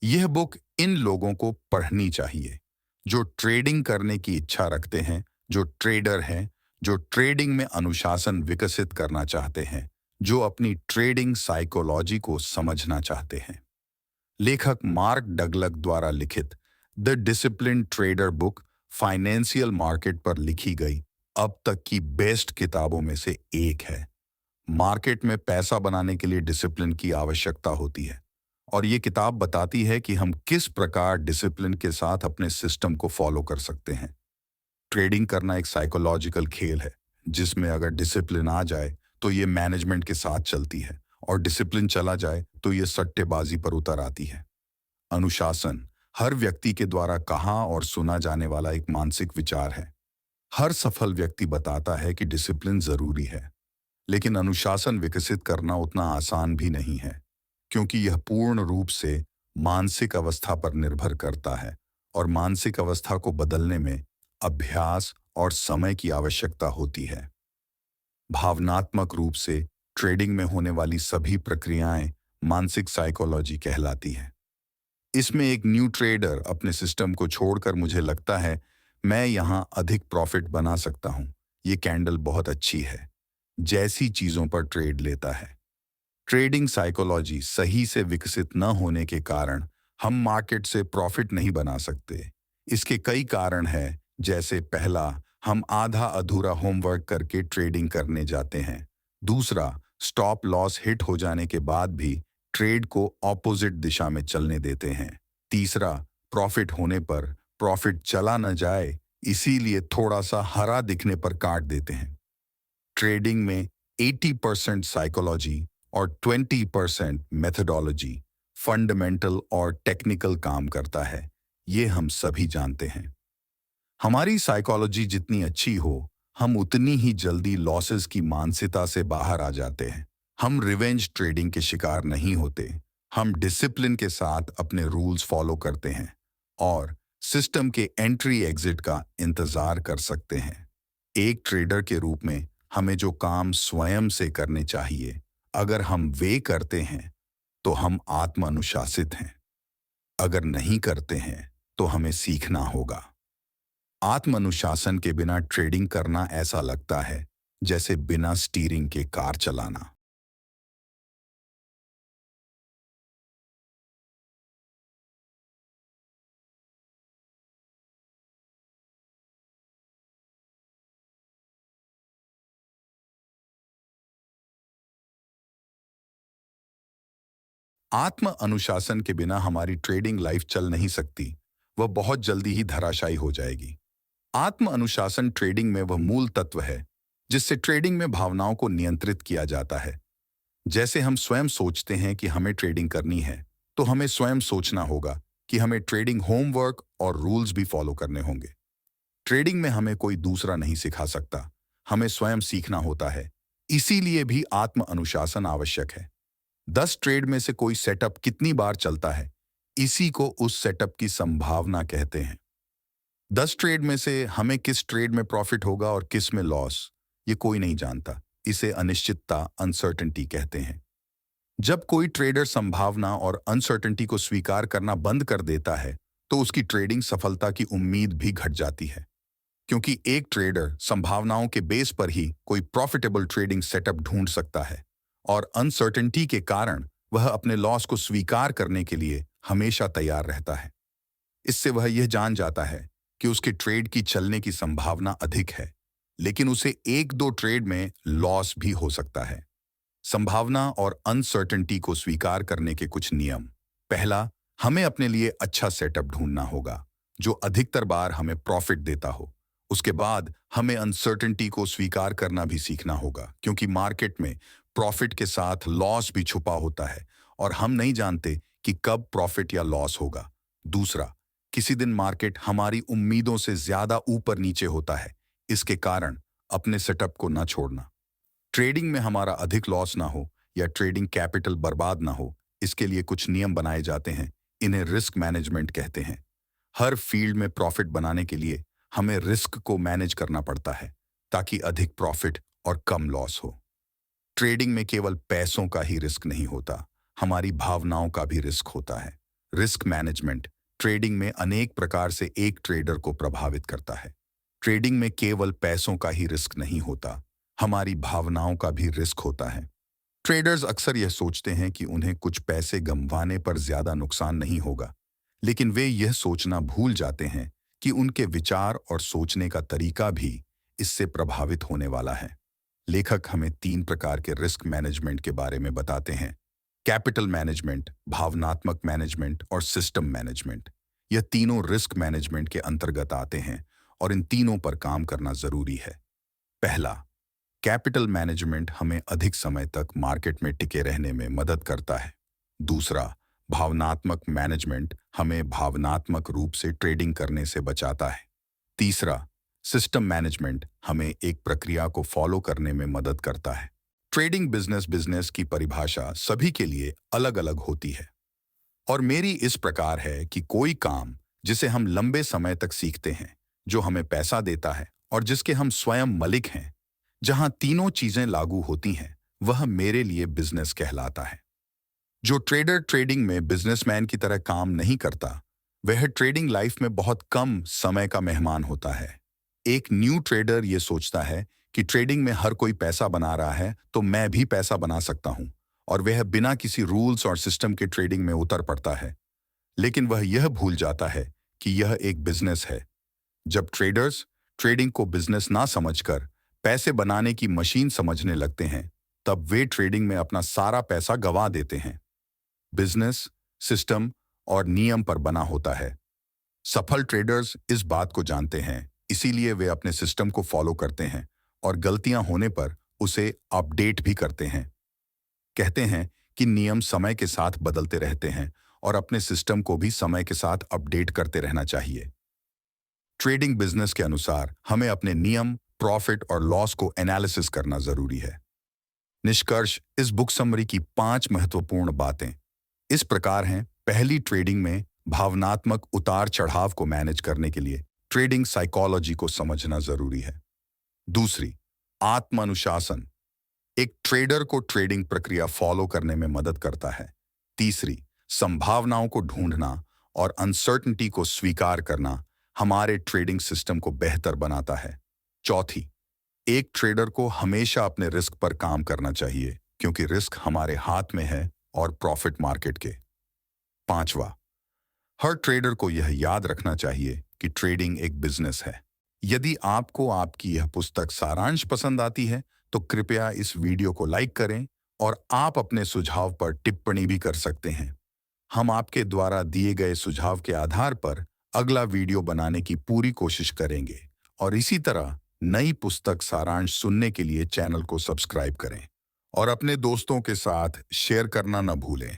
यह book in लोगों को पढ़नी चाहिए जो ट्रेडिंग करने की इच्छा रखते हैं, जो ट्रेडर हैं, जो ट्रेडिंग में अनुशासन विकसित करना चाहते हैं, जो अपनी ट्रेडिंग साइकोलॉजी को समझना चाहते हैं। लेखक मार्क डगलग द्वारा लिखित the discipline trader book financial market पर लिखी गई अब तक की बेस्ट किताबों में से एक है। मार्केट में पैसा बनाने के लिए डिसिप्लिन की आवश्यकता होती है और ये किताब बताती है कि हम किस प्रकार डिसिप्लिन के साथ अपने सिस्टम को फॉलो कर सकते हैं। ट्रेडिंग करना एक साइकोलॉजिकल खेल है जिसमें अगर डिसिप्लिन आ जाए तो ये मैनेजमेंट के साथ चलती है और डिसिप्लिन चला जाए तो ये सट्टेबाजी पर उतर आती है। अनुशासन हर व्यक्ति के द्वारा कहा और सुना जाने वाला एक मानसिक विचार है। हर सफल व्यक्ति बताता है कि डिसिप्लिन जरूरी है, लेकिन अनुशासन विकसित करना उतना आसान भी नहीं है, क्योंकि यह पूर्ण रूप से मानसिक अवस्था पर निर्भर करता है और मानसिक अवस्था को बदलने में अभ्यास और समय की आवश्यकता होती है। भावनात्मक रूप से ट्रेडिंग में होने वाली सभी प्रक्रियाएं मानसिक साइकोलॉजी कहलाती हैं। इसमें एक न्यू ट्रेडर अपने सिस्टम को छोड़कर मुझे लगता है मैं यहां अधिक प्रॉफिट बना सकता हूं, ये कैंडल बहुत अच्छी है, जैसी चीजों पर ट्रेड लेता है। ट्रेडिंग साइकोलॉजी सही से विकसित न होने के कारण हम मार्केट से प्रॉफिट नहीं बना सकते। इसके कई कारण हैं, जैसे पहला, हम आधा अधूरा होमवर्क करके ट्रेडिंग करने जाते हैं। दूसरा, स्टॉप लॉस हिट हो जाने के बाद भी ट्रेड को ऑपोजिट दिशा में चलने देते हैं। तीसरा, प्रॉफिट होने पर प्रॉफिट चला न जाए इसीलिए थोड़ा सा हरा दिखने पर काट देते हैं। ट्रेडिंग में 80% साइकोलॉजी और 20% मेथडोलॉजी, फंडामेंटल और टेक्निकल काम करता है, ये हम सभी जानते हैं। हमारी साइकोलॉजी जितनी अच्छी हो, हम उतनी ही जल्दी लॉसेस की मानसिकता से बाहर आ जाते हैं। हम रिवेंज ट्रेडिंग के शिकार नहीं होते। हम डिसिप्लिन के साथ अपने रूल्स फॉलो करते हैं और सिस्टम के एंट्री एग्जिट का इंतजार कर सकते हैं। एक ट्रेडर के रूप में हमें जो काम स्वयं से करने चाहिए, अगर हम वे करते हैं तो हम आत्म अनुशासित हैं। अगर नहीं करते हैं तो हमें सीखना होगा। आत्म अनुशासन के बिना ट्रेडिंग करना ऐसा लगता है जैसे बिना स्टीयरिंग के कार चलाना। आत्म अनुशासन के बिना हमारी ट्रेडिंग लाइफ चल नहीं सकती, वह बहुत जल्दी ही धराशायी हो जाएगी। आत्म अनुशासन ट्रेडिंग में वह मूल तत्व है जिससे ट्रेडिंग में भावनाओं को नियंत्रित किया जाता है। जैसे हम स्वयं सोचते हैं कि हमें ट्रेडिंग करनी है, तो हमें स्वयं सोचना होगा कि हमें ट्रेडिंग होमवर्क और रूल्स भी फॉलो करने होंगे। ट्रेडिंग में हमें कोई दूसरा नहीं सिखा सकता, हमें स्वयं सीखना होता है। इसीलिए भी आत्म अनुशासन आवश्यक है। 10 ट्रेड में से कोई सेटअप कितनी बार चलता है, इसी को उस सेटअप की संभावना कहते हैं। 10 ट्रेड में से हमें किस ट्रेड में प्रॉफिट होगा और किस में लॉस, ये कोई नहीं जानता। इसे अनिश्चितता, अनसर्टेनिटी कहते हैं। जब कोई ट्रेडर संभावना और अनसर्टेनिटी को स्वीकार करना बंद कर देता है, तो उसकी ट्रेडिंग सफलता की उम्मीद भी घट जाती है। क्योंकि एक ट्रेडर संभावनाओं के बेस पर ही कोई प्रॉफिटेबल ट्रेडिंग सेटअप ढूंढ सकता है और अनसर्टेनिटी के कारण वह अपने लॉस को स्वीकार करने के लिए हमेशा तैयार रहता है। इससे वह यह जान जाता है कि उसके ट्रेड की चलने की संभावना अधिक है, लेकिन उसे एक दो ट्रेड में लॉस भी हो सकता है। संभावना और अनसर्टेनिटी को स्वीकार करने के कुछ नियम। पहला, हमें अपने लिए अच्छा सेटअप ढूंढना होगा जो अधिकतर बार हमें प्रॉफिट देता हो। उसके बाद हमें अनसर्टेनिटी को स्वीकार करना भी सीखना होगा, क्योंकि मार्केट में प्रॉफिट के साथ लॉस भी छुपा होता है और हम नहीं जानते कि कब प्रॉफिट या लॉस होगा। दूसरा, किसी दिन मार्केट हमारी उम्मीदों से ज्यादा ऊपर नीचे होता है, इसके कारण अपने सेटअप को ना छोड़ना। ट्रेडिंग में हमारा अधिक लॉस ना हो या ट्रेडिंग कैपिटल बर्बाद ना हो, इसके लिए कुछ नियम बनाए जाते हैं। इन्हें रिस्क मैनेजमेंट कहते हैं। हर फील्ड में प्रॉफिट बनाने के लिए हमें रिस्क को मैनेज करना पड़ता है ताकि अधिक प्रॉफिट और कम लॉस हो। ट्रेडिंग में केवल पैसों का ही रिस्क नहीं होता, हमारी भावनाओं का भी रिस्क होता है। रिस्क मैनेजमेंट ट्रेडिंग में अनेक प्रकार से एक ट्रेडर को प्रभावित करता है। ट्रेडिंग में केवल पैसों का ही रिस्क नहीं होता, हमारी भावनाओं का भी रिस्क होता है। ट्रेडर्स अक्सर यह सोचते हैं कि उन्हें कुछ पैसे गंवाने पर ज्यादा नुकसान नहीं होगा, लेकिन वे यह सोचना भूल जाते हैं कि उनके विचार और सोचने का तरीका भी इससे प्रभावित होने वाला है। लेखक हमें 3 प्रकार के रिस्क मैनेजमेंट के बारे में बताते हैं: कैपिटल मैनेजमेंट, भावनात्मक मैनेजमेंट और सिस्टम मैनेजमेंट। यह तीनों रिस्क मैनेजमेंट के अंतर्गत आते हैं और इन तीनों पर काम करना जरूरी है। पहला, कैपिटल मैनेजमेंट हमें अधिक समय तक मार्केट में टिके रहने में मदद करता है। दूसरा, भावनात्मक मैनेजमेंट हमें भावनात्मक रूप से ट्रेडिंग करने से बचाता है। तीसरा, सिस्टम मैनेजमेंट हमें एक प्रक्रिया को फॉलो करने में मदद करता है। ट्रेडिंग बिजनेस की परिभाषा सभी के लिए अलग अलग होती है और मेरी इस प्रकार है कि कोई काम जिसे हम लंबे समय तक सीखते हैं, जो हमें पैसा देता है और जिसके हम स्वयं मालिक हैं, जहां तीनों चीजें लागू होती हैं, वह मेरे लिए बिजनेस कहलाता है। जो ट्रेडर ट्रेडिंग में बिजनेसमैन की तरह काम नहीं करता, वह ट्रेडिंग लाइफ में बहुत कम समय का मेहमान होता है। एक न्यू ट्रेडर ये सोचता है कि ट्रेडिंग में हर कोई पैसा बना रहा है तो मैं भी पैसा बना सकता हूं, और वह बिना किसी रूल्स और सिस्टम के ट्रेडिंग में उतर पड़ता है। लेकिन वह यह भूल जाता है कि यह एक बिजनेस है। जब ट्रेडर्स ट्रेडिंग को बिजनेस ना समझकर पैसे बनाने की मशीन समझने लगते हैं, तब वे ट्रेडिंग में अपना सारा पैसा गंवा देते हैं। बिजनेस सिस्टम और नियम पर बना होता है। सफल ट्रेडर्स इस बात को जानते हैं, इसीलिए वे अपने सिस्टम को फॉलो करते हैं और गलतियां होने पर उसे अपडेट भी करते हैं। कहते हैं कि नियम समय के साथ बदलते रहते हैं और अपने सिस्टम को भी समय के साथ अपडेट करते रहना चाहिए। ट्रेडिंग बिजनेस के अनुसार हमें अपने नियम, प्रॉफिट और लॉस को एनालिसिस करना जरूरी है। निष्कर्ष, इस बुक समरी की 5 महत्वपूर्ण बातें इस प्रकार हैं। पहली, ट्रेडिंग में भावनात्मक उतार चढ़ाव को मैनेज करने के लिए ट्रेडिंग साइकोलॉजी को समझना जरूरी है। दूसरी, आत्म अनुशासन एक ट्रेडर को ट्रेडिंग प्रक्रिया फॉलो करने में मदद करता है। तीसरी, संभावनाओं को ढूंढना और अनसर्टेनिटी को स्वीकार करना हमारे ट्रेडिंग सिस्टम को बेहतर बनाता है। चौथी, एक ट्रेडर को हमेशा अपने रिस्क पर काम करना चाहिए, क्योंकि रिस्क हमारे हाथ में है और प्रॉफिट मार्केट के। पांचवा, हर ट्रेडर को यह याद रखना चाहिए कि ट्रेडिंग एक बिजनेस है। यदि आपको आपकी यह पुस्तक सारांश पसंद आती है तो कृपया इस वीडियो को लाइक करें और आप अपने सुझाव पर टिप्पणी भी कर सकते हैं। हम आपके द्वारा दिए गए सुझाव के आधार पर अगला वीडियो बनाने की पूरी कोशिश करेंगे, और इसी तरह नई पुस्तक सारांश सुनने के लिए चैनल को सब्सक्राइब करें और अपने दोस्तों के साथ शेयर करना न भूलें।